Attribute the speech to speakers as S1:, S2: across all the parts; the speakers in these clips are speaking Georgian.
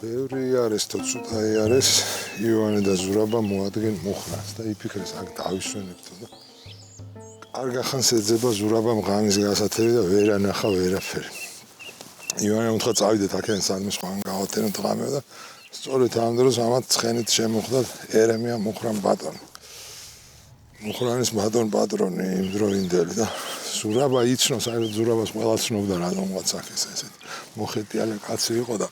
S1: ბევრი არის თუ ცუდა არის ივანე და ზურაბა მოადგენ მუხრანს და იფიქრეს აქ დავისვენებთო და კარგ ახანს ეძება ზურაბამ ღამის გასათევი და ვერ ანახა ვერაფერი. ივანე უთხრა წავიდეთ აქედან სადმე სხვან გავათენოთ ღამე და სწორედ ამ დროს ამათ ცხენით შემოხვდა ერემია მუხრან ბატონი. მუხრანის ბატონ პატრონი იმდროინდელი და ზურაბა იცნო, საერთოდ ზურაბას ყველა ცნობდა რატომღაც აქ ესეთ მოხეტიალე კაცი იყო და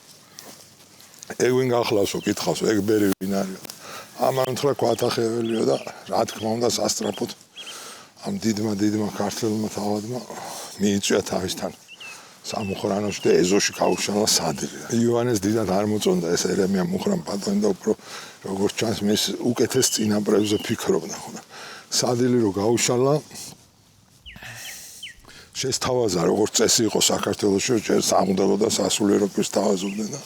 S1: ეგ ვინ გახლავსო, კითხავსო, ეგ ბერი ვინ არისო. ამან უთხრა გვათახეველიო და რა თქმა უნდა სასტრაფოდ ამ დიდმა ქართველმა თავადმა მიიწვია თავისთან სამუხრანოში და ეზოში გაუშალა სადილი. ივანეს დიდად არ მოწონდა ეს ერემია მუხრან ბატონი და უფრო როგორც ჩანს მის უკეთეს წინაპრებზე ფიქრობდა ხო და სადილი რო გაუშალა შესთავაზა როგორც წესი იყო საქართველოში ჯერ სამუდელო და სასულიერო პირს თავაზობდნენ და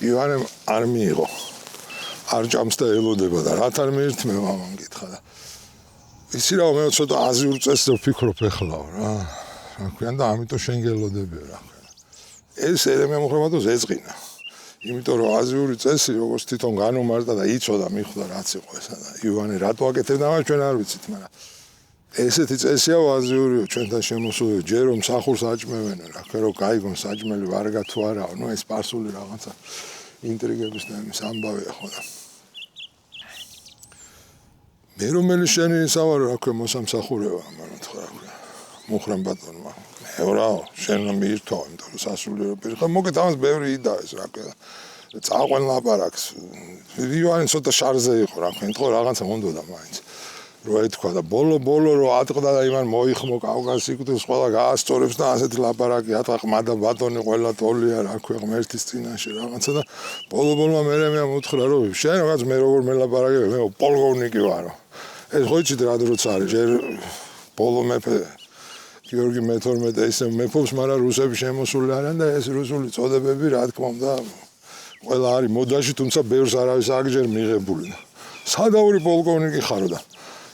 S1: ივანემ არ მიიღო არ ჭამს და ელოდება და რაც არ მიირთმევა ამან გითხრა და ისი რა მე ცოტა აზიურ წესზე ვფიქრობ ეხლა რა ქვია და ამიტომ შენ გელოდებია რა ეს ერემია მუხრან ბატონს ეწყინა იმიტომ რომ აზიური წესი როგორც თვითონ განუმარტა და იცოდა მიხვდა რაც იყო ესა და ივანე რატო აკეთებდა ამას ჩვენ არ ვიცით მაგრამ ესეთი წესია აზიურიო ჩვენთან შემოსული ჯერ რომ მსახურს აჭმევენ რა ხო რომ გაიგონ საჭმელი ვარგა თუ არაო ნუ ეს სპარსული რაღაცა ინტრიგების და იმის ამბავია ხო და მე რომელი შენი სავარო რა ხო მოსამსახურეა მაგრამ თქო რა ხო მუხრან ბატონმა ევრაო შენ მიირთო იმიტომ რომ სასულიერო პირი ხო მოგეთ ამას ბევრი იდაეს რა ხო წაყვენ ლაპარაკს ივანე ცოტა შარზე იყო რა ხო თქო რაღაცა უნდოდა მაინც რო ეთქვა და ბოლო რო ატყდა და იმან მოიხმო კავკასიკუთის ყველა გაასწორებს და ასეთი ლაპარაკი ატყმა და ბატონი ყველა ტოლია რა ქვია ღმერთის წინაშე რაღაცა და ბოლო მერე უთხრა რომ შენ რაღაც მე როგორ მელაპარაკებ მე პოლკოვნიკი ვარო ეს ხო იცით რა დროც არის ჯერ ბოლო მეფე გიორგი მე-12 ისე მეფობს მაგრამ რუსები შემოსული არიან და ეს რუსული წოდებები რა თქმა უნდა ყველა არის მოდაში თუმცა ბევრს არავის აღჯერ მიღებული სადაური პოლკოვნიკი ხარო და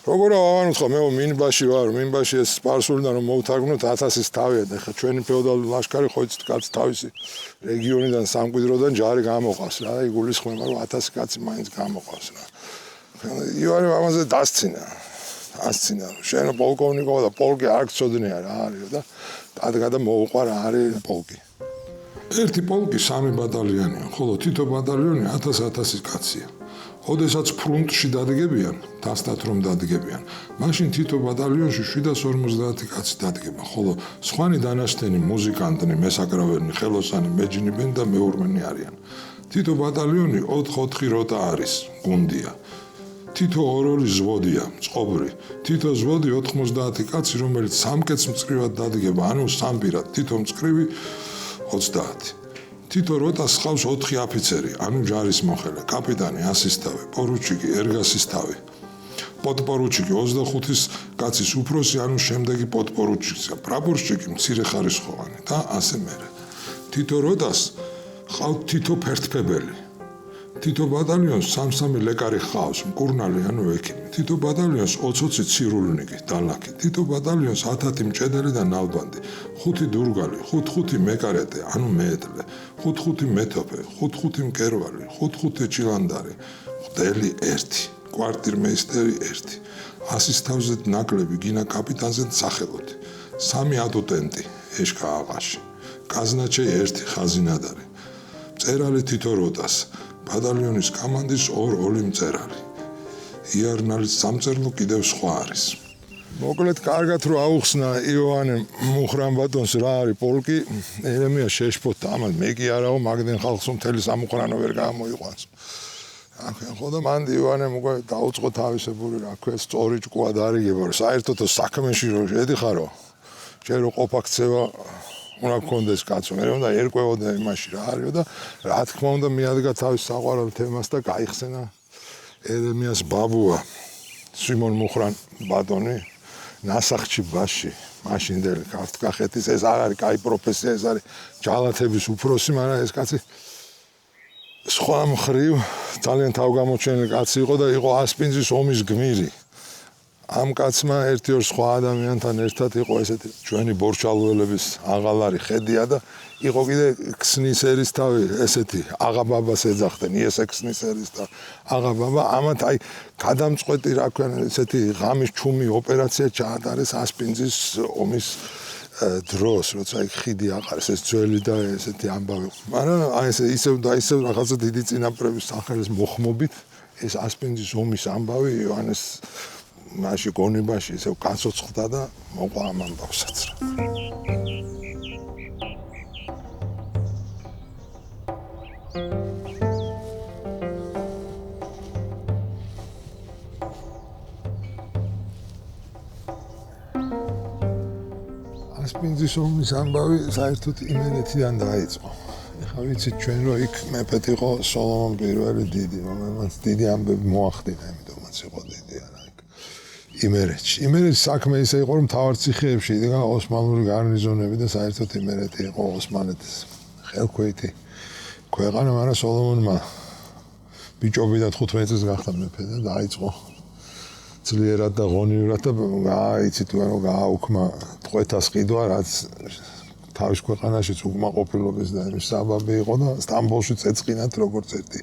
S1: როგორ ავან უთხრა მე მინბაში ვარ მინბაში ეს სპარსულიდან რომ მოვთარგმნოთ 1000-ის თავია და ხა ჩვენი ფეოდალური ლაშქარი ხო იცით კაც თავისი რეგიონიდან სამკვიდროდან ჯარი გამოყავს რა იგულისხმება რომ 1000 კაცი მაინც გამოყავს რა ივანე ამაზე დასცინა შენ პოლკოვნიკო და პოლკი არ გწოდნია რა არისო და დადგა და მოუყვა რა არის პოლკი ერთი პოლკი 3 ბატალიონია ხოლო თითო ბატალიონი 1000-1000 კაცია ოდესაც ფრონტში დადგებიან, დასტათ რომ დადგებიან, მაშინ თითო ბატალიონში 750 კაცი დადგება, ხოლო სხვანი დანაშთენი მუსიკანტნი, მესაკრავენი, ხელოსანი, მეჯნიბენ და მეურმენი არიან. თითო ბატალიონი 4-4 როტა არის, გუნდია. თითო 2 ზვოდია, წყობრი. თითო ზვოდი 90 კაცი, რომელიც სამკეთს მწკრივად დადგება, ანუ სამპირად, თითო მწკრივი 30. თითო როტას ხავს 4 აფიცერი, ანუ ჯარის მოხელე, კაპიტანი, ასისტავი, პორუჩიკი, ერგასისტავი. პოდპორუჩიკი 25-ის კაცის უფროსი, ანუ შემდეგი პოდპორუჩიკია, პრაპორშჩიკი მცირეხარისხოვანი და ასე მერე. თითო როტას ხავთ თითო ფერთფებელი. თითო ბატალიონს 3-3 ლეკარი ხავს, მკურნალი, ანუ ექიმი. თითო ბატალიონს 20 ცირულნიკი, დალაქი. თითო ბატალიონს 10 მჭედელი და ნალბანდი. 5 დურგალი, 5 მეკარეტე, ანუ მეეტლე. 5 მეთოფე, 5 მკერვალი, 5 ჭილანდარი, ხდელი 1, კვარტირმეისტერი 1, ასისტავზე ნაკლები, გინა კაპიტანზე სახელოთი, 3 ადუტენტი, ეშკა აყაში, კაზნაჩე 1 ხაზინადარი, მწერალი თითო როტას, ბატალიონის კამანდის 2 მწერალი, იარნალის სამწერლო კიდევ სხვა არის. მოკლედ კარგად რო აუხსნა ივანე მუხრან ბატონს რა არის პოლკი ერემია შეშფოთდა ამას მე კი არაო მაგდენ ხალხს მთელი სამუხრანო ვერ გამოიყვანს ხო და მან ივანემ უკვე დაუწყო თავისებური რა ქვია სწორი ჭკუა დარიგება რომ საერთოდ საქმეში რო შედიხარო ჯერ რო ყოფაქცევა უნდა გქონდეს კაცო მე უნდა ერკვეოდა იმაში რა არისო და რა თქმა უნდა მიადგა თავის საყვარელ თემას და გაიხსენა ერემიას ბაბუა სიმონ მუხრან ბატონი ნასახჩი ბაში მაშინდელი ქართლ-კახეთის ეს არ არის კაი პროფესია ეს არის ჯალათების უფროსი მაგრამ ეს კაცი სხვა მხრივ ძალიან თავგამოჩენილი კაცი იყო და იყო ასპინძის ომის გმირი ამ კაცმა ერთი ორ სხვა ადამიანთან ერთად იყო ესეთი ჩვენი ბორჩალველების აღალარი ხედია და იყო კიდე ქსნის ერისთავი ესეთი აღაბაბას ეძახდნენ იესე ქსნის ერის და აღაბაბა ამათ აი გადამწყვეტი რა ქვია ესეთი ღამის ჩუმი ოპერაცია ჩაატარეს ასპინძის ომის დროს როცა იქ ხიდი აყარეს ეს ძველი და ესეთი ამბავი მაგრამ აი ესე ისევ და ისევ რაღაცა დიდი წინაპრების სახელის მოხმობით ეს ასპინძის ომის ამბავი იოანეს მაშინ გონებაში ისევ გაცოცხლდა და მოყვა ამ ამბავსაც ასპინძის ომის ამბავი საერთოდ იმერეთიდან დაიწყო. ეხლა ვიცით ჩვენ რომ იქ მეფეთ იყო სოლომონ პირველი დიდი, რომელმაც დიდი ამბები მოახდინა, იმიტომაც იყო დიდი არა იქ იმერეთში. იმერეთის საქმე ისე იყო რომ მთავარციხეებში იდგა ოსმალური გარნიზონები და საერთოდ იმერეთი იყო ოსმალეთის ხელქვეითი ქვეყანა, მაგრამ სოლომონმა ბიჭობიდან 15 წელს გახდა მეფე და დაიწყო ძლიერად და ღონივრად და იცით რომ გააუქმა ტყვეთას ყიდვა რაც თავის ქვეყანაშიც უკმაყოფილობის და იმის საბაბი იყო და სტამბოლში წეწყინათ როგორც ერთი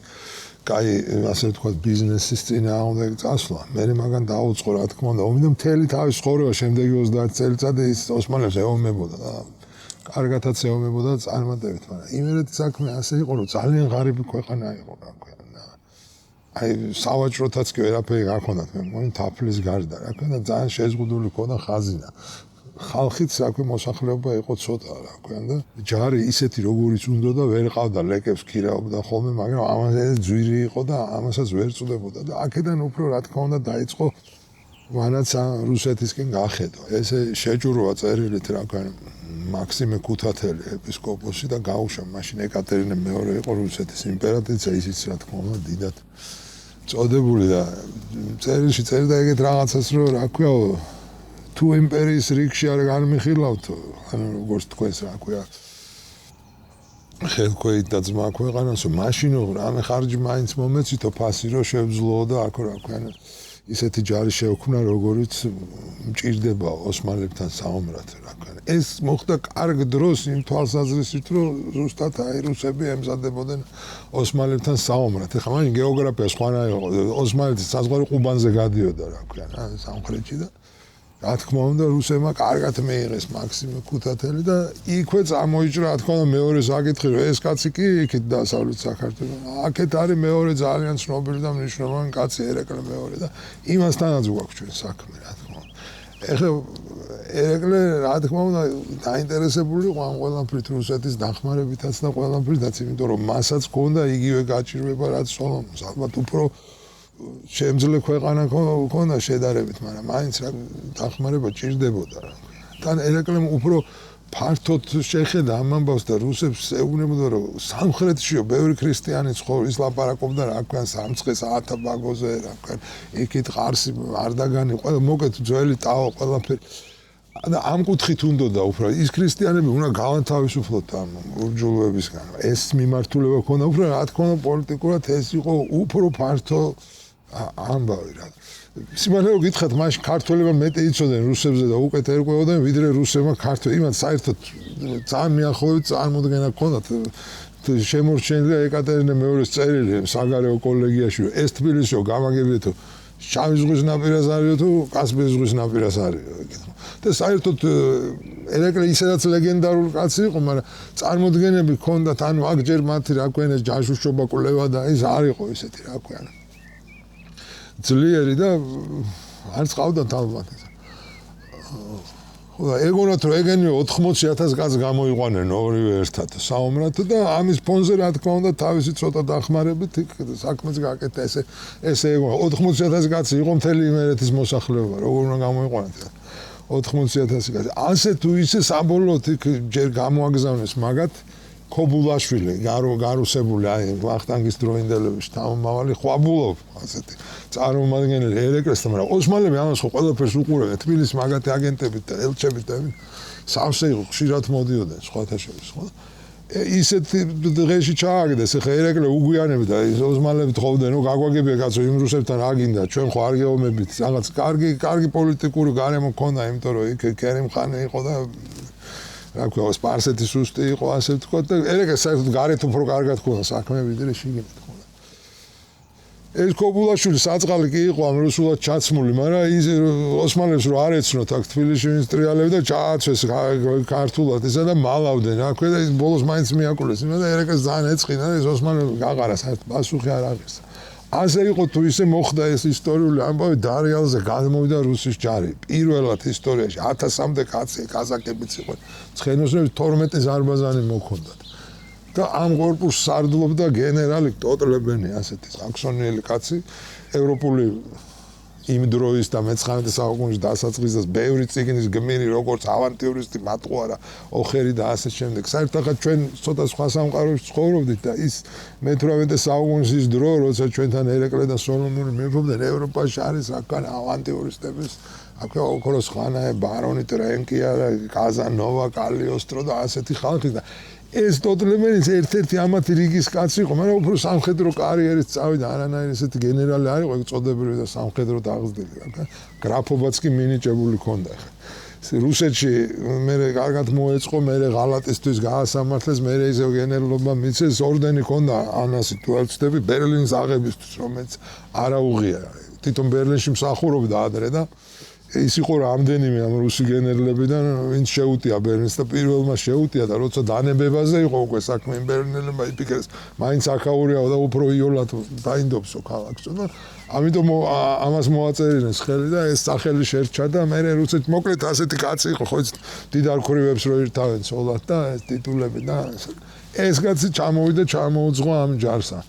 S1: კაი ასე ვთქვათ ბიზნესის წინააღმდეგ წასვლა მე მაგან დაუწყო რა თქმა უნდა ომი და მთელი თავის ცხოვრება შემდეგი 30 წელიწადი ის ოსმალებს ეომებოდა და კარგათაც ეომებოდა წარმატებით მაგრამ იმერეთის საქმე ასე იყო რომ ძალიან ღარიბი ქვეყანა იყო რა ქვია აი სავაჭროთაც კი ვერაფერი გაქონდათ მე მგონი თაფლის გარდა რა ქვია და ძალიან შეზღუდული ქონდა ხაზინა ხალხიც რა ქვია მოსახლეობა იყო ცოტა რა ქვია და ჯარი ისეთი როგორიც უნდა და ვერ ყავდა ლეკებს ქირაობდა ხოლმე მაგრამ ამაზე ძვირი იყო და ამასაც ვერ წუდებოდა და აქედან უფრო რა თქმა უნდა დაიწყო მანაც რუსეთისკენ გახედო ესე შეჯურვა წერილით რა ქვია მაქსიმე ქუთათელი ეპისკოპოსი და გაუშვა მაშინ ეკატერინე მეორე იყო რუსეთის იმპერატრიცა ისიც რა თქმა უნდა დიდად წოდებული და წერილში წერდა ეგეთ რაღაცას რომ რა ქვია თუ იმპერიის რიგში არ განმიხილავთო ანუ როგორც თქვენს რა ქვია ხელქვეით და ძმა ქვეყანასო მაშინ რამე ხარჯი მაინც მომეცითო ფასი რომ შევძლოო და აქ რა ქვია ისეთი ჯარი შეუქმნა როგორიც მჭირდება ოსმალებთან საომრად რა ქვია ეს მოხდა კარგ დროს იმ თვალსაზრისით რომ ზუსტად აი რუსები ემზადებოდნენ ოსმალებთან საომრად ეხლა მაშინ გეოგრაფია სხვანაირი იყო ოსმალეთის საზღვარი ყუბანზე გადიოდა რა ქვია სამხრეთში და რა თქმა უნდა რუსებმა კარგად მეიღეს მაქსიმე ქუთათელი და იქვე წამოიჭრა რა თქმა უნდა მეორე საკითხი რომ ეს კაცი კი იქით დასავლეთ საქართველოს აქეთ არის მეორე ძალიან ცნობილი და მნიშვნელოვანი კაცი ერეკლე მეორე და იმასთანაც გვაქვს ჩვენ საქმე რა თქმა უნდა ეხლა ერეკლე რა თქმა უნდა დაინტერესებული იყო ამ ყველაფრით რუსეთის დახმარებითაც და ყველაფრითაც იმიტომ რომ მასაც ჰქონდა იგივე გაჭირვება რაც სოლომონს ალბათ უფრო შემძლე ქვეყანა ქონდა შედარებით, მაგრამ მაინც რა დახმარება ჭირდებოდა რა. თან ერეკლემ უფრო ფართოდ შეხედა ამ ამბავს და რუსებს ეუბნებოდა რომ სამხრეთშიო ბევრი ქრისტიანი ცხოვრობს ლაპარაკობდა რა ქვია სამცხეს ათაბაგოზე რა ქვია იქით ყარსი არდაგანი ყველა მოკეთ ძველი ტაო ყველაფერი და ამ კუთხით უნდოდა უფრო ის ქრისტიანები უნდა გავანთავისუფლოთ ამ ურჯულოებისგან ეს მიმართულება ქონდა უფრო რა თქმა უნდა პოლიტიკურად ეს იყო უფრო ფართო ამბავი რა სიმართლე გითხრათ მაშინ ქართველებმა მეტი იცოდნენ რუსებზე და უკეთ ერკვეოდნენ ვიდრე რუსებმა ქართველ იმათ საერთოდ ძალიან მიახლოებით წარმოდგენა ჰქონდათ შემორჩენილია ეკატერინე მეორეს წერილი საგარეო კოლეგიაში ეს თბილისშიო გამაგებიეთო შავი ზღვის ნაპირას არისო თუ კასპიის ზღვის ნაპირას არის და საერთოდ ერეკლე ისედაც ლეგენდარული კაცი იყო მაგრამ წარმოდგენები ჰქონდათ ანუ აქ ჯერ მათი რა ქვია ეს ჯაშუშობა კვლევა და ის არ იყო ისეთი რა ქვია ძლიერი და არც ყავდათ ალბათ ხო ეგონათ რომ ეგენი 80,000 კაცს გამოიყვანენ ორივე ერთად საომრად და ამის ფონზე რა თქმა უნდა თავისი ცოტა დახმარებით საქმეც გააკეთა ესე ეგონა 80,000 კაცი იყო მთელი იმერეთის მოსახლეობა როგორ უნდა გამოიყვანათ 80,000 კაცი ასე თუ ისე საბოლოოდ იქ ჯერ გამოაგზავნეს მაგათ ქობულაშვილი გარუსებული აი ვახტანგის დროინდელების თავმავალი ხვაბულოვ ასეთი წარმომადგენელი ერეკლესთან მაგრამ ოსმალები ამას ხო ყველაფერს უყურებენ თბილისის მაგათი აგენტებით და ელჩებით და სავსე ხშირად მოდიოდნენ სხვათა შორის ხო ისეთ დღეში ჩააგდეს, ეხლა ერეკლე უგვიანები და ოსმალები თხოვდნენ, რომ გაგვაგებია კაცო იმ რუსებთან რა გინდა, ჩვენ ხო არ გეომებით, რაღაც კარგი პოლიტიკური გარემო ქონდა, იმიტომ რომ იქ კერიმ ხანი იყო და რა ქვია, სპარსეთის სუსტი იყო, ასე ვთქვათ და ერეკლე საერთოდ გარეთ უფრო კარგად ქონდა საქმე, ვიდრე შიგნით ქონდა. ეს კობულაშვილი საწყალი კი იყო ამ რუსულად ჩაცმული, მაგრამ ის ოსმალებს რო არ ეცნოთ აქ თბილისში ვინც ტრიალები და ჩააცვეს ქართულად ისა და მალავდნენ, რა ქვია და ის ბოლოს მაინც მიაკვლეს, მაგრამ ერეკლეს ძალიან ეწყინა და ეს ოსმალები გაღარა საერთოდ პასუხი არ აღეს. ასე იყო თუ ისე მოხდა ეს ისტორიული ამბავი დარიალზე გადმოვიდა რუსის ჯარი. პირველად ისტორიაში 1000-მდე კაცი კაზაკებიც იყვნენ. ცხენოსნებს 12 ზარბაზანი მოქონდათ. და ამ კორპუსს სარდლობდა გენერალი ტოტლებენი, ასეთი საქსონიელი კაცი, ევროპული იმ დროის და მე-19 საუკუნის დასაწყისას ბევრი წიგნის გმირი, როგორც ავანტიურისტი მატყუარა, ოხერი და ასე შემდეგ. საერთოდ ჩვენ ცოტა სხვა სამყაროში ცხოვრობდით და ის მე-18 საუკუნის ის დრო, როცა ჩვენთან ერეკლე და სოლომონი მეფობდნენ ევროპაში არის აქან ავანტიურისტების აქ ოქროს ხანაა, ბარონი ტრენკია, კაზანოვა, კალიოსტრო და ასეთი ხალხი და ეს ტოტლებენის ერთ-ერთი ამათი რიგის კაცი იყო, მაგრამ უფრო სამხედრო კარიერით წავიდა, არანაირი ესეთი გენერალი არ იყო, წოდებრივი და სამხედროდ აღზრდილი. გრაფობაც კი მინიჭებული ჰქონდა. რუსეთში მე კარგად მოეწყო, მე ღალატისთვის გაასამართლეს, მე ისევ გენერლობა მიცეს, ორდენი ჰქონდა ანასი თუ არ ვცდები, ბერლინის აღებისთვის, რომელიც არაუღია. თვითონ ბერლინში მსახურობდა ადრე და ის იყო რამდენიმე ამ რუსი გენერლებიდან, ვინც შეუტია ბერლინს და პირველმა შეუტია და როცა დანებებაზე იყო უკვე საქმე იმ ბერლინელებმა იფიქრეს, მაინც აქაურიაო და უფრო იოლად დაინდობსო ქალაქსო და ამიტომ ამას მოაწერიეს ხელი და ეს სახელი შერჩა და მე რუსეთში მოკლედ ასეთი კაცი იყო, ხო იცით, დიდარ ქრივებს რო ირთავენ ცოლად და ეს ტიტულები და ეს კაცი ჩამოვიდა, ჩამოუძღვა ამ ჯარსა.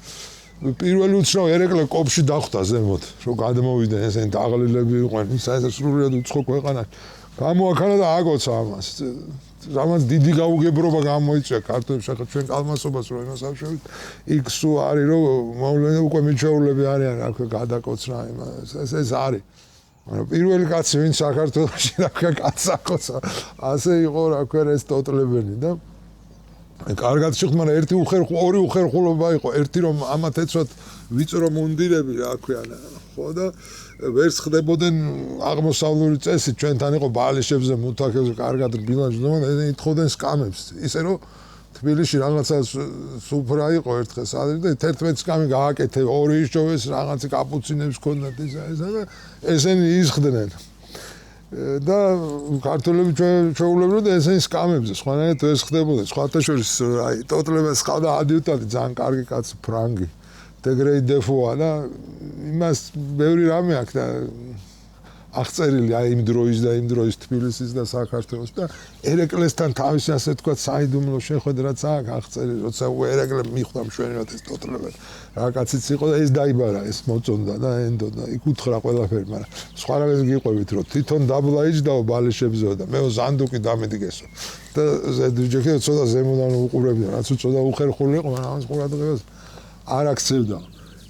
S1: პირველი უცნაური ერეკლე კოპში დახვდა ზემოთ, რომ გადმოვიდნენ ესენი დაღლილები იყვნენ, საერთოდ სრულიად უცხო ქვეყანა. გამოაქანა და აკოცა ამას. რამაც დიდი გაუგებრობა გამოიწვია ქართველებს, ახლა ჩვენ კალმასობას რო იმასავშევით, იქ სულ არის რომ მოვლენები უკვე მიჩეულები არიან, რა ქვია, გადაკოცნა იმას. ეს არის. მაგრამ პირველი კაცი ვინც საქართველოში რა ქვია, კაცს აკოცა. ასე იყო, რა ქვია, ეს ტოტლებენი და კარგად შეხვდა, მაგრამ ორი უხერხულობა იყო, ერთი რომ ამათ ეცვათ ვიწრო მუნდირები, რა ქვია, ხო და ვერც ხდებოდნენ აღმოსავლური წესი, ჩვენთან იყო ბალიშებზე, მუთაქებზე, კარგად ბილანსი, და ეთხოვდნენ სკამებს. ისე რომ თბილისში რაღაცა სუფრა იყო ერთხელ ადრე და 11 სკამი გააკეთე, ორი ისჯოვეს, რაღაცა კაპუცინებს ჰქონდათ ისა და ესენი იზხდნენ. და ქართველები ჩვეულებრივად ესენი სკამებზე, სხვანაირად ეს ხდებოდა. სხვათა შორის აი ტოტლებას ყავდა ადიუტანტი, ძალიან კარგი კაცი, ფრანგი, დეგრეი დეფოა და იმას ბევრი რამე აქვს და აღწერილი აი იმ დროის თბილისის და საქართველოს და ერეკლესთან თავისი ასე თქვა საიდუმლო შეხვედრაც აქვს აღწერილი, როცა ერეკლე მიხვდა მშვენივრად ეს ტოტლებას. რა კაციც იყო და ეს დაიბარა, ეს მოწონდა და ენდო და იქ უთხრა ყველაფერი, მაგრამ სხვა რამეს გიყვებით, რომ თვითონ დაბლა იჯდაო ბალიშებზეო და მეო ზანდუკი დამედგესო. და ზედრიჯექი ცოტა ზემოდან უყურებდა, რაც ცოტა უხერხული იყო, მაგრამ ამას ყურადღებას არ აქცევდა.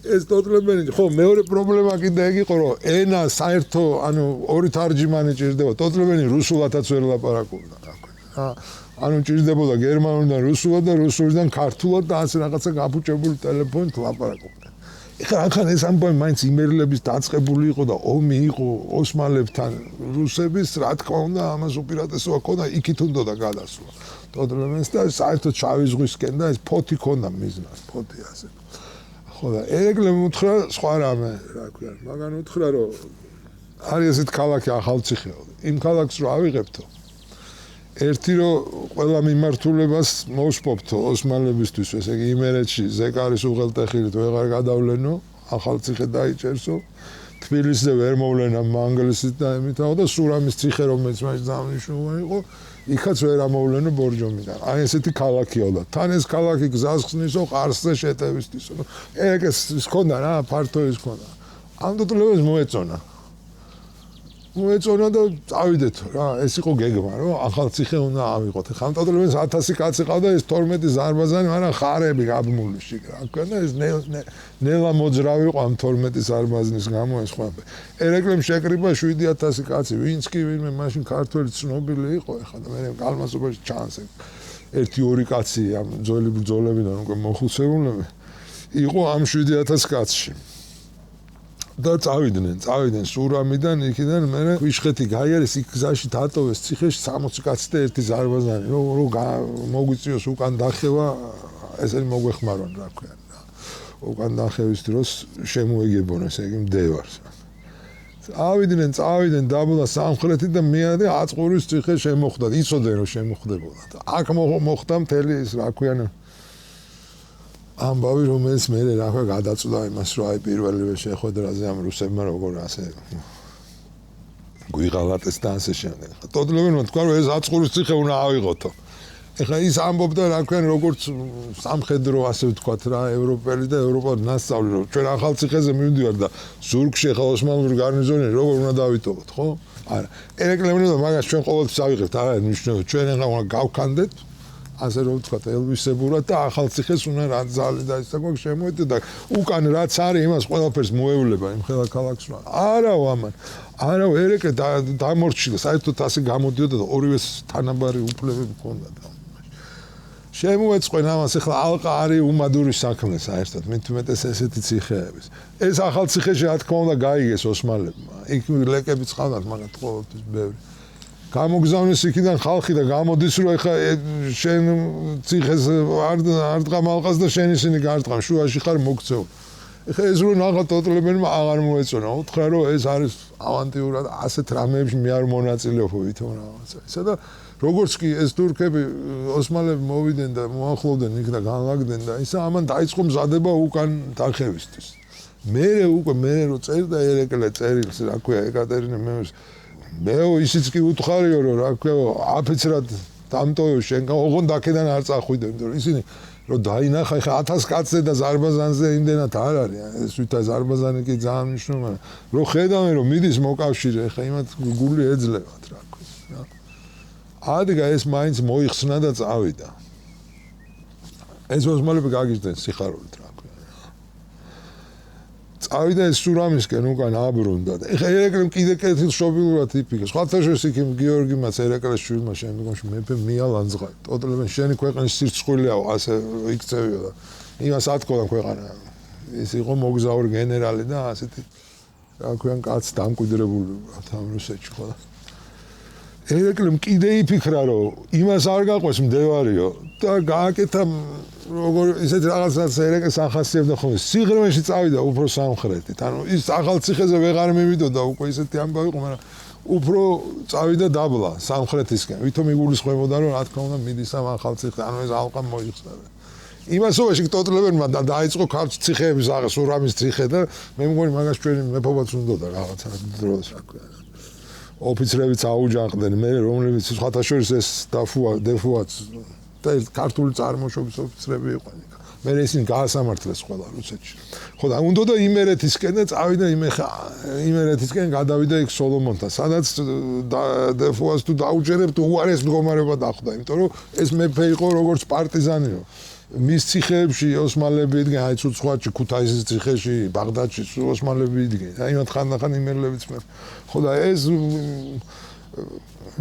S1: ეს ტოტლებენი, ხო, მეორე პრობლემა კიდე ეგ იყო, რომ ენა საერთო, ანუ ორი თარჯიმანი ჭირდება. ტოტლებენი რუსულადაც ვერ ლაპარაკობდა, რა ქვია. ანუ ჭირდებოდა გერმანულიდან რუსულად და რუსულიდან ქართულად და ასე რაღაცა გაფუჭებული ტელეფონით ლაპარაკობდა. ეხლა ახლა ეს ამბავი მაინც იმერლების დაწყებული იყო და ომი იყო ოსმალებთან რუსების, რა თქმა უნდა, ამას უპირატესობა ჰქონდა, იქით უნდოდა გადასვლა. ტოტლებენს და საერთოდ შავი ზღვისკენ და ეს ფოთი ჰქონდა მიზნად, ფოთი ასე. ხო და ერეკლემ უთხრა სხვა რამე, რა ქვია, მაგან უთხრა, რომ არის ესეთ ქალაქი ახალციხეო. იმ ქალაქს რო ავიღებთო, ერთი რომ ყველა მიმართულებას მოვსპობთო ოსმალებისთვის, ესე იგი იმერეთში ზეკარის უღელტეხილით ვეღარ გადავლენო, ახალციხე დაიჭერსო, თბილისზე ვერ მოვლენა მანგლისით და ემითაო და სურამის ციხე, რომელიც მაინც ძალიან მნიშვნელოვანი იყო, იქაც ვერ ამოვლენო ბორჯომიდან. აი ესეთი ქალაქიო და თან ეს ქალაქი გზას ხსნისო ყარსზე შეტევისთვისო. ეს ჰქონდა რა, ფართო ის ჰქონდა. ამ ტოტლებას მოეწონა. მოეწონა და წავიდეთ რა, ეს იყო გეგმა, რომ ახალციხე უნდა ავიღოთ. ხა ამ ტოტლებას 1000 კაცი ყავდა, ეს 12 ზარბაზანი, მაგრამ ხარები გაბმული შიგ რა. ქნა ეს ნელა მოძრავი იყო ამ 12 ზარბაზნის გამო ეს ყველაფერი. ერეკლემ შეკრიბა 7000 კაცი, ვინც კი ვინმე მაშინ ქართველი ცნობილი იყო, ეხლა და მე კალმასობაში ჩანს. 1-2 კაცი ამ ძველი ბრძოლებიდან უკვე მოხუცებულები იყო ამ 7000 კაცში. და წავიდნენ სურამიდან იქიდან მე ვიშხეთი გაიარეს იქ გზაში დატოვეს ციხეში 60 კაცი და ერთი ზარბაზანი რომ მოგვიწიოს უკან დახევა ესენი მოგვეხმარონ რა ქვია უკან დახევის დროს შემოეგებონ ესე იგი მდევარს წავიდნენ დაბლა სამხრეთით და მეადე აწყურის ციხე შემოხვდა იცოდნენ რომ შემოხვდებოდა აქ მოხდა მთელი ის რა ქვია ამბავი რომელიც მე რა ქვია გადაწვდა იმას რომ აი პირველივე შეხვედრაზე ამ რუსებმა როგორ ასე გვიღალატეს და ასე შემდეგ. ტოტლებმა თქვა რომ ეს აწყურის ციხე უნდა ავიღოთო. ეხლა ის ამბობდა რა ქვია როგორც სამხედრო ასე ვთქვათ რა ევროპელი და ევროპა ნასწავლი რომ ჩვენ ახალ ციხეზე მივდივართ და ზურგში ახლა ოსმალური გარნიზონი როგორ უნდა დავიტოვოთ ხო? არა. ერეკლემნი და მაგას ჩვენ ყოველთვის ავიღებთ არა ნიშნავს ჩვენ ახლა უნდა გავქანდეთ ასე რომ ვთქვათ ელვისებურად და ახალ ციხეს უნდა რა ძალი და ისა გვაქვს შემოედო და უკან რაც არის იმას ყველაფერს მოევლება იმ ხელა ქალაქს რა არაო ამან არაო ერეკლე დამორჩილა საერთოდ ასე გამოდიოდა და ორივე თანაბარი უფლებები ჰქონდა შემოეწყენ ამას ახლა ალყა არის უმადური საქმე საერთოდ მით უმეტეს ესეთი ციხეების ეს ახალ ციხეში რა თქმა უნდა გაიგეს ოსმალებმა იქ ლეკები წყავდათ მაგრამ ყოველთვის ბევრი გამოგზავნეს იქიდან ხალხი და გამოდის რომ ეხა შენ ციხეს არ დღამალყას და შენ ისინი გარტყამ შუაში ხარ მოქცეულ. ეხა ეს რო ნახა ტოტლებენმა აღარ მოეწონა. უთხრა რომ ეს არის ავანტიურად ასეთ რამეებში მე არ მონაწილეობ ვითომ რაღაცა. ისა და როგორც კი ეს თურქები ოსმალები მოვიდნენ და მოახლოვდნენ იქ და განლაგდნენ და ისა ამან დაიწყო მზადება უკან დახევისთვის. მე რო წერდა ერეკლე წერილს რა ქვია ეკატერინე მეუს მეო ისიც კი უთხარიო რომ რა ქვია აფიცრად დამტოვე შენ ოღონდ აქედან არ წახვიდე იმიტომ რომ ისინი რომ დაინახა ხა 1000 კაცზე და ზარბაზანზე იმდენად არ არის ეს ვითა ზარბაზანი კი ძალიან მნიშვნელოვანია რომ ხედავენ რომ მიდის მოკავშირე ხა იმათ გული ეძლევათ რა ქვია ადგა ეს მაინც მოიხსნა და წავიდა ეს ოსმალები გაგიჟდნენ სიხარულით რა წავიდა ეს სურამისკენ უკან აბრუნდა და ეხა ერეკლემ კიდე კეთილშობილურად იფიქრა სხვათა შორის იქ გიორგიმაც ერეკლეს შვილმა შემდგომში მეფე მიალანძღა ტოტლებენ შენი ქვეყნის სირცხვილიაო ასე იქცევიო და იმას ათქოდა ქვეყანა ის იყო მოგზაური გენერალი და ასეთი რა ქვია კაც დამკვიდრებული ამ რუსეთში ხო ერეკლემ კიდე იფიქრა რომ იმას არ გაყვეს მდევარიო და გააკეთა როგორ ისეთ რაღაცას ერეკლეს ახასიებდა ხოლმე სიღრმეში წავიდა უფრო სამხრეთით ანუ ის ახალ ციხეზე ვეღარ მივიდოდა უკვე ისეთი ამბავი იყო მაგრამ უფრო წავიდა დაბლა სამხრეთისკენ ვითომ იგულისხმებოდა რომ რა თქმა უნდა მიდის ამ ახალ ციხეზე ანუ ეს ალყა მოიხსნა იმასობაში ტოტლებენმა დაიწყო ქართულ ციხეების აღება სურამის ციხე და მე მგონი მაგას ჩვენი მეფობაც უნდოდა რაღაცა დროს რა ქვია ოფიცრებიც აუჯანყდნენ მე რომლებიც სხვათა შორის ეს დეფუაც და ქართული წარმოშობის ოფიცრები იყვნენ მე ისინი გაასამართლეს ყველა რუსეთში ხო და უნდოდა იმერეთისკენ და წავიდა იმერეთისკენ გადავიდა იქ სოლომონთან სადაც დეფუას თუ დაუჯერებთ უარეს მდგომარეობა დახვდა იმიტომ რომ ეს მეფე იყო როგორც პარტიზანიო მის ციხეებში ოსმალები იდგნენ აი ცუცხვაჩი ქუთაისის ციხეში ბაღდადში ოსმალები იდგნენ აი მათ ხანდახან იმერლებიც მე ხო და ეს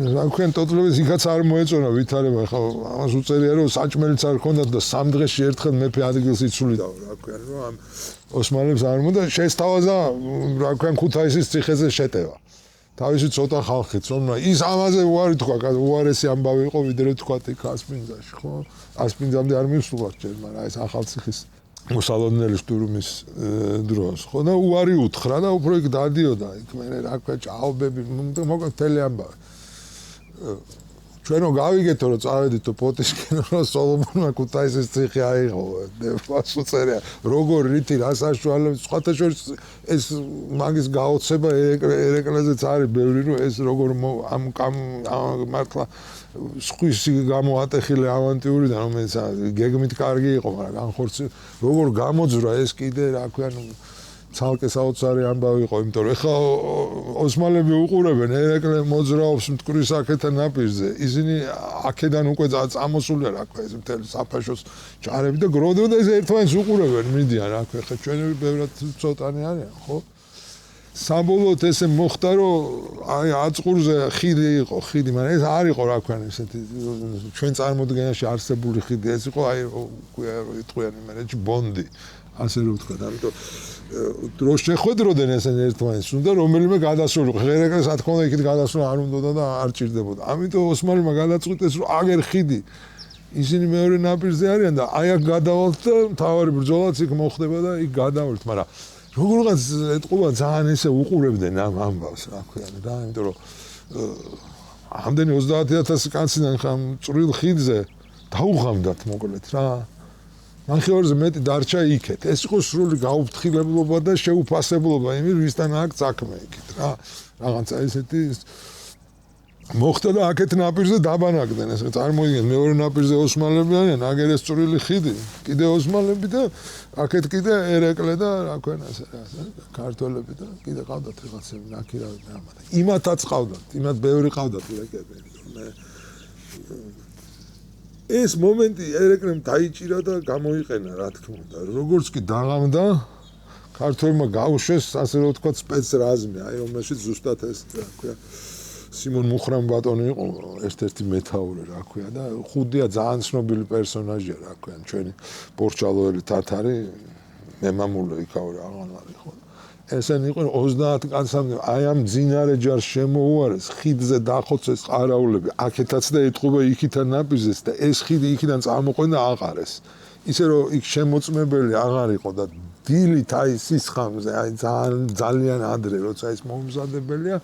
S1: რა ქვია ტოტლებს იქაც არ მოეწონა ვითარება ხო ამას უწერია რომ საჭმელიც არ ქონდათ და სამ დღეში ერთხელ მეფე ადგილს იცვლიდა რა ქვია რომ ამ ოსმალებს არ უნდა შესთავაზა რა ქვია ქუთაისის ციხეზე შეტევა თავისი ცოტა ხალხით რომ ის ამაზე უარი თქვა უარესი ამბავი იყო ვიდრე თქვა იქ ასპინძაში ხო ასპინძამდე არ მივსულათ ჯერ მაგრამ ეს ახალციხის მოსალოდნელი შტურმის დროს ხო და უარი უთხრა და უფრო იქ დადიოდა იქ მე რა ქვია ჭაობები მოკლედ თელი ამბავი ჩვენო გავიგეთო რომ წავედითო პოტისკენ რომ სოლომონმა ქუთაისის ციხე აიღო დეფას უწერია როგორ რითი რა საშუალებით სხვათა შორის ეს მაგის გაოცება ერეკლეზეც არის ბევრი რომ ეს როგორ ამ მართლა სხვისი გამოატეხილი ავანტიურიდან რომელიც გეგმით კარგი იყო მაგრამ განხორცი როგორ გამოძვრა ეს კიდე რა ქვია ცალკე საოცარი ამბავი იყო იმიტომ რომ ეხლა ოსმალები უყურებენ ერეკლე მოძრაობს მტკვრის აქეთან ნაპირზე ისინი აქედან უკვე წამოსულია რა ქვია ეს მთელი საფაშოს ჯარები და გროდო და ეს ერთმანეთს უყურებენ მიდიან რა ქვია ხა ჩვენები ბევრად ცოტანი არიან ხო საბოლოოდ ესე მოხდა რომ აი აწყურზე ხიდი იყო ხიდი მაგრამ ეს არ იყო რა ქვია ესეთი ჩვენ წარმოდგენაში არსებული ხიდი ეს იყო აი იტყვიან იმერეთში ბონდი ასე რომ ვთქვა ამიტომ დროს შეხვედროდნენ ესენ ერთმანეთს უნდა რომელიმე გადასულიყო ხერეკას რა თქმა უნდა იქით გადასულა არ უნდა და არ ჭირდებოდა ამიტომ ოსმალებმა გადაწყვიტეს რომ აგერ ხიდი ისინი მეორე ნაპირზე არიან და აი აქ გადავალთ და მთავარი ბრძოლაც იქ მოხდება და იქ გადავალთ მაგრამ როგორღაც ეთყობა ძალიან ესე უყურებდნენ ამ ამბავს რა ქვია და იმიტომ რომ ამდენი 30000 კაციდან ხამ წვრილ ხიდზე დაუღამდათ მოკლედ რა მანხევარზე მეტი დარჩა იქეთ ეს იყო სრული გაუფრთხილებლობა და შეუფასებლობა იმის ვისთან აქ საქმე იქით რა რაღაცა ესეთი მოხდა და აქეთ ნაპირზე დაბანაკდნენ ეს წარმოიდგინეთ მეორე ნაპირზე ოსმალები არიან აგერ ეს წვრილი ხიდი კიდე ოსმალები და აქეთ კიდე ერეკლე და რა ქვია ასე ქართველები და კიდე ყავდათ რაღაცები ნაკირავები ამადა იმათაც ყავდათ იმათ ბევრი ყავდათ ლეკები მე ეს მომენტი ერეკლემ დაიჭირა და გამოიყენა რა თქმა უნდა როგორც კი დაღამდა ქართველმა გაუშვეს ასე რომ ვთქვა სპეცრაზმი აი ომში ზუსტად ეს რა ქვია სიმონ მუხრან ბატონი იყო ერთ-ერთი მეთაური რა ქვია და ხუდია ძალიან ცნობილი პერსონაჟია რა ქვია ჩვენი პორჩალოელი თათარი მემამულე იქაური აღარ იყო ესენი იყო 30 კაცამდე აი ამ ძინარე ჯარს შემოუარეს ხიდზე დახოცეს ყარაულები აქეთაც და ეთყობა იქიდან ნაპირზეც და ეს ხიდი იქიდან წარმოყვენ და აყარეს ისე რომ იქ შემოწმებელი აღარ იყო და დილით აი სისხამზე აი ძალიან ადრე როცა ის მომზადებელია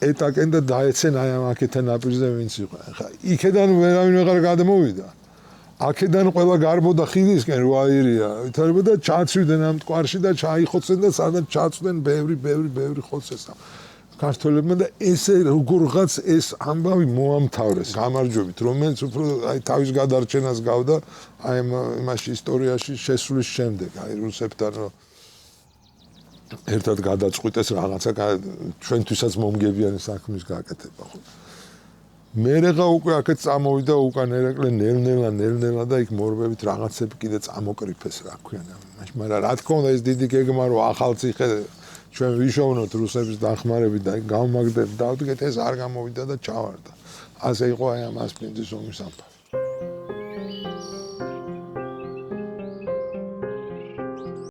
S1: ეტაკენ და დაეცენ აი ამ აქეთან ნაპირზე ვინც იყო. ხა იქედან ვერავინ ვეღარ გადმოვიდა. აქედან ყველა გარბოდა ხიდისკენ რო აირია, ვითარებოდა და ჩაცვიდნენ ამ მტკვარში და ჩაიხოცენ და სადაც ჩაცვდნენ ბევრი ხოცეს. ქართველებმა და ესე როგორღაც ეს ამბავი მოამთავრეს გამარჯვებით, რომელიც უფრო აი თავის გადარჩენას გავდა აი იმაში ისტორიაში შესulis შემდეგ, აი რუსებთან რომ ერთად გადაწყვიტეს რაღაცა ჩვენთვისაც მომგებიანი საქმის გაკეთება ხო მერეღა უკვე აქეთ წამოვიდა უკან ერეკლე ნელ-ნელა და იქ მორბებით რაღაცები კიდე წამოკრიფეს რა ქვია მაგრამ რა თქმა უნდა ეს დიდი გეგმა რო ახალციხე ჩვენ ვიშოვნოთ რუსების დახმარებით და გავმაგდეთ დავდგეთ ეს არ გამოვიდა და ჩავარდა ასე იყო აი ამ ასპინძის ომის ამბავი